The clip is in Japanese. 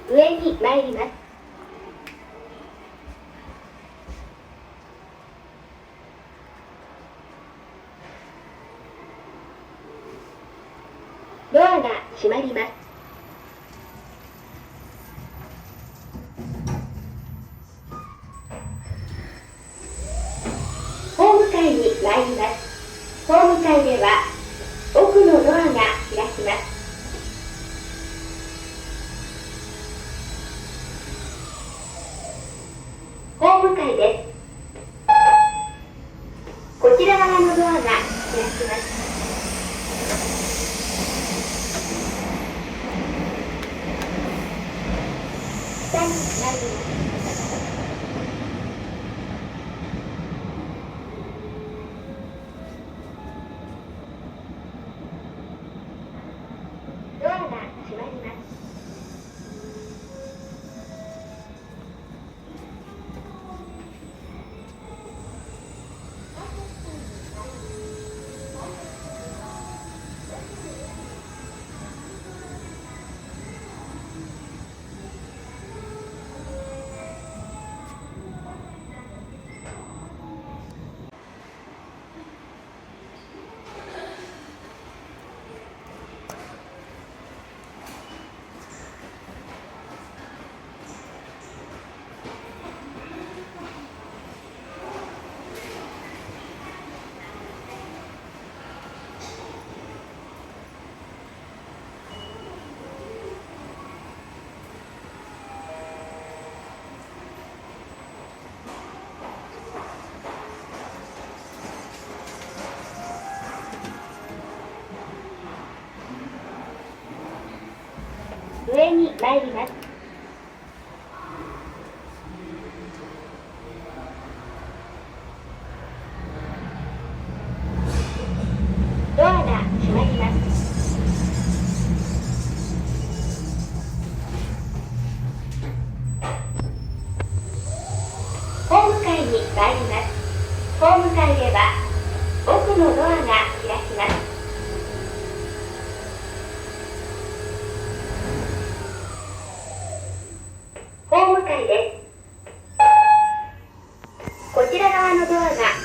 上に参ります。ドアが閉まります。ホーム階に参ります。ホーム階では奥のドアが開きます。ホーム階です。こちら側のドアが開きます。下に参ります。ドアが閉まります。上に参ります。ドアが閉まります。ホーム階に参ります。ホーム階では奥のドアが開きます。ホーム階です。こちら側のドアが